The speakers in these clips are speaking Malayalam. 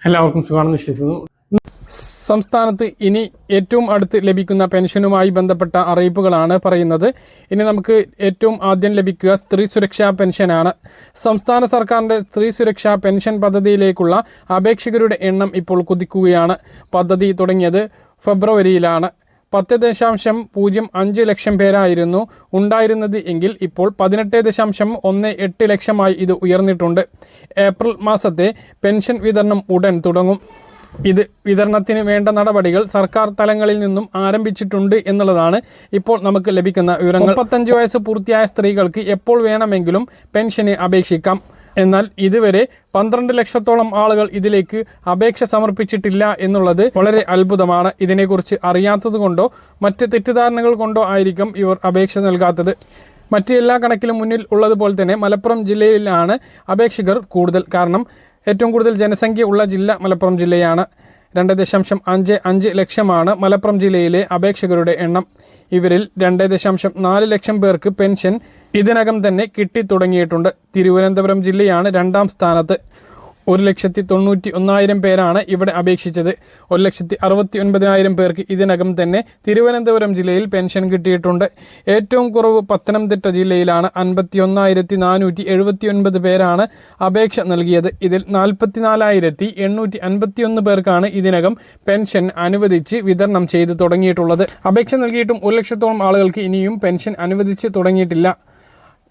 എല്ലാവർക്കും സുഖമാണെന്ന് വിശ്വസിക്കുന്നു. സംസ്ഥാനത്ത് ഇനി ഏറ്റവും അടുത്ത് ലഭിക്കുന്ന പെൻഷനുമായി ബന്ധപ്പെട്ട അറിയിപ്പുകളാണ് പറയുന്നത്. ഇനി നമുക്ക് ഏറ്റവും ആദ്യം ലഭിക്കുക സ്ത്രീ സുരക്ഷാ പെൻഷനാണ്. സംസ്ഥാന സർക്കാരിൻ്റെ സ്ത്രീ സുരക്ഷാ പെൻഷൻ പദ്ധതിയിലേക്കുള്ള അപേക്ഷകരുടെ എണ്ണം ഇപ്പോൾ കുതിക്കുകയാണ്. പദ്ധതി തുടങ്ങിയത് ഫെബ്രുവരിയിലാണ്. 10.05 ലക്ഷം പേരായിരുന്നു ഉണ്ടായിരുന്നത് എങ്കിൽ ഇപ്പോൾ 18.18 ലക്ഷമായി ഇത് ഉയർന്നിട്ടുണ്ട്. ഏപ്രിൽ മാസത്തെ പെൻഷൻ വിതരണം ഉടൻ തുടങ്ങും. ഇത് വിതരണത്തിന് വേണ്ട നടപടികൾ സർക്കാർ തലങ്ങളിൽ നിന്നും ആരംഭിച്ചിട്ടുണ്ട് എന്നുള്ളതാണ് ഇപ്പോൾ നമുക്ക് ലഭിക്കുന്ന വിവരങ്ങൾ. 35 വയസ്സ് പൂർത്തിയായ സ്ത്രീകൾക്ക് എപ്പോൾ വേണമെങ്കിലും പെൻഷന് അപേക്ഷിക്കാം. എന്നാൽ ഇതുവരെ 12 ലക്ഷത്തോളം ആളുകൾ ഇതിലേക്ക് അപേക്ഷ സമർപ്പിച്ചിട്ടില്ല എന്നുള്ളത് വളരെ അത്ഭുതമാണ്. ഇതിനെക്കുറിച്ച് അറിയാത്തത് കൊണ്ടോ മറ്റ് തെറ്റിദ്ധാരണകൾ കൊണ്ടോ ആയിരിക്കും ഇവർ അപേക്ഷ നൽകാത്തത്. മറ്റ് എല്ലാ കണക്കിലും മുന്നിൽ ഉള്ളതുപോലെ തന്നെ മലപ്പുറം ജില്ലയിലാണ് അപേക്ഷകർ കൂടുതൽ. കാരണം ഏറ്റവും കൂടുതൽ ജനസംഖ്യ ഉള്ള ജില്ല മലപ്പുറം ജില്ലയാണ്. 2.55 ലക്ഷമാണ് മലപ്പുറം ജില്ലയിലെ അപേക്ഷകരുടെ എണ്ണം. ഇവരിൽ 2.4 ലക്ഷം പേർക്ക് പെൻഷൻ ഇതിനകം തന്നെ കിട്ടിത്തുടങ്ങിയിട്ടുണ്ട്. തിരുവനന്തപുരം ജില്ലയാണ് രണ്ടാം സ്ഥാനത്ത്. 1,91,000 പേരാണ് ഇവിടെ അപേക്ഷിച്ചത്. 1,69,000 പേർക്ക് ഇതിനകം തന്നെ തിരുവനന്തപുരം ജില്ലയിൽ പെൻഷൻ കിട്ടിയിട്ടുണ്ട്. ഏറ്റവും കുറവ് പത്തനംതിട്ട ജില്ലയിലാണ്. 51,479 പേരാണ് അപേക്ഷ നൽകിയത്. ഇതിൽ 44,851 പേർക്കാണ് ഇതിനകം പെൻഷൻ അനുവദിച്ച് വിതരണം ചെയ്ത് തുടങ്ങിയിട്ടുള്ളത്. അപേക്ഷ നൽകിയിട്ടും 1 ലക്ഷത്തോളം ആളുകൾക്ക് ഇനിയും പെൻഷൻ അനുവദിച്ച് തുടങ്ങിയിട്ടില്ല.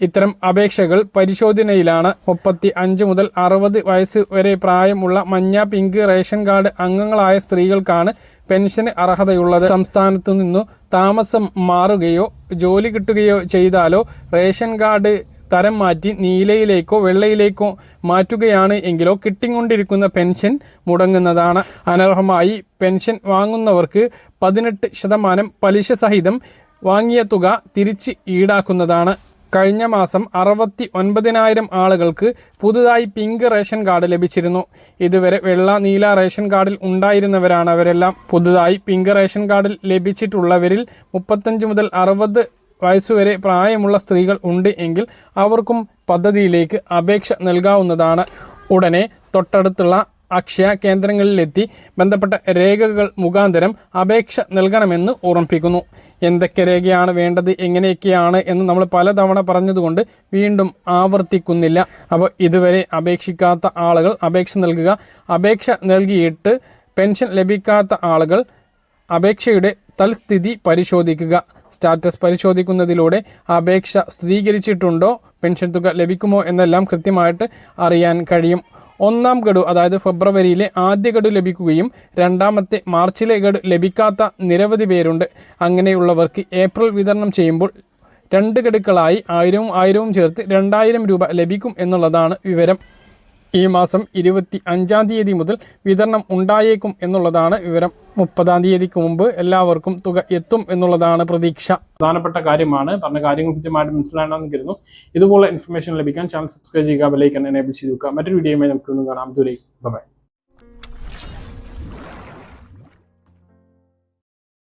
ഇത്തരം അപേക്ഷകൾ പരിശോധനയിലാണ്. 35 മുതൽ 60 വയസ്സ് വരെ പ്രായമുള്ള മഞ്ഞ, പിങ്ക് റേഷൻ കാർഡ് അംഗങ്ങളായ സ്ത്രീകൾക്കാണ് പെൻഷന് അർഹതയുള്ളത്. സംസ്ഥാനത്തു നിന്നു താമസം മാറുകയോ ജോലി കിട്ടുകയോ ചെയ്താലോ റേഷൻ കാർഡ് തരം മാറ്റി നീലയിലേക്കോ വെള്ളയിലേക്കോ മാറ്റുകയാണ് എങ്കിലോ കിട്ടിക്കൊണ്ടിരിക്കുന്ന പെൻഷൻ മുടങ്ങുന്നതാണ്. അനർഹമായി പെൻഷൻ വാങ്ങുന്നവർക്ക് 18% പലിശ സഹിതം വാങ്ങിയ തുക തിരിച്ച് ഈടാക്കുന്നതാണ്. കഴിഞ്ഞ മാസം 69,000 ആളുകൾക്ക് പുതുതായി പിങ്ക് റേഷൻ കാർഡ് ലഭിച്ചിരുന്നു. ഇതുവരെ വെള്ള, നീല റേഷൻ കാർഡിൽ ഉണ്ടായിരുന്നവരാണ് അവരെല്ലാം. പുതുതായി പിങ്ക് റേഷൻ കാർഡിൽ ലഭിച്ചിട്ടുള്ളവരിൽ 35 മുതൽ 60 വയസ്സുവരെ പ്രായമുള്ള സ്ത്രീകൾ ഉണ്ട് എങ്കിൽ അവർക്കും പദ്ധതിയിലേക്ക് അപേക്ഷ നൽകാവുന്നതാണ്. ഉടനെ തൊട്ടടുത്തുള്ള അക്ഷയ കേന്ദ്രങ്ങളിലെത്തി ബന്ധപ്പെട്ട രേഖകൾ മുഖാന്തരം അപേക്ഷ നൽകണമെന്ന് ഓർമ്മിപ്പിക്കുന്നു. എന്തൊക്കെ രേഖയാണ് വേണ്ടത്, എങ്ങനെയൊക്കെയാണ് എന്ന് നമ്മൾ പലതവണ പറഞ്ഞതുകൊണ്ട് വീണ്ടും ആവർത്തിക്കുന്നില്ല. അപ്പോൾ ഇതുവരെ അപേക്ഷിക്കാത്ത ആളുകൾ അപേക്ഷ നൽകുക. അപേക്ഷ നൽകിയിട്ട് പെൻഷൻ ലഭിക്കാത്ത ആളുകൾ അപേക്ഷയുടെ തൽസ്ഥിതി പരിശോധിക്കുക. സ്റ്റാറ്റസ് പരിശോധിക്കുന്നതിലൂടെ അപേക്ഷ സ്ഥിരീകരിച്ചിട്ടുണ്ടോ, പെൻഷൻ തുക ലഭിക്കുമോ എന്നെല്ലാം കൃത്യമായിട്ട് അറിയാൻ കഴിയും. ഒന്നാം ഗഡു അതായത് ഫെബ്രുവരിയിലെ ആദ്യ ഗഡു ലഭിക്കുകയും രണ്ടാമത്തെ മാർച്ചിലെ ഗഡു ലഭിക്കാത്ത നിരവധി പേരുണ്ട്. അങ്ങനെയുള്ളവർക്ക് ഏപ്രിൽ വിതരണം ചെയ്യുമ്പോൾ 2 ഗഡുക്കളായി 1000 ചേർത്ത് 2000 രൂപ ലഭിക്കും എന്നുള്ളതാണ് വിവരം. ഈ മാസം 25-ാം തീയതി മുതൽ വിതരണം ഉണ്ടായേക്കും എന്നുള്ളതാണ് വിവരം. 30-ാം തീയതിക്ക് മുമ്പ് എല്ലാവർക്കും തുക എത്തും എന്നുള്ളതാണ് പ്രതീക്ഷ. പ്രധാനപ്പെട്ട കാര്യമാണ്. പറഞ്ഞ കാര്യങ്ങൾ കൃത്യമായിട്ട് മനസ്സിലാണെന്ന് കരുതുന്നു. ഇതുപോലെ ഇൻഫർമേഷൻ ലഭിക്കാൻ ചാനൽ സബ്സ്ക്രൈബ് ചെയ്യുക, ബെൽ ഐക്കൺ എനേബിൾ ചെയ്ത് വെക്കുക. മറ്റൊരു വീഡിയോയുമായി നമുക്ക് കാണാം. ദൂരേക്ക് ബൈ.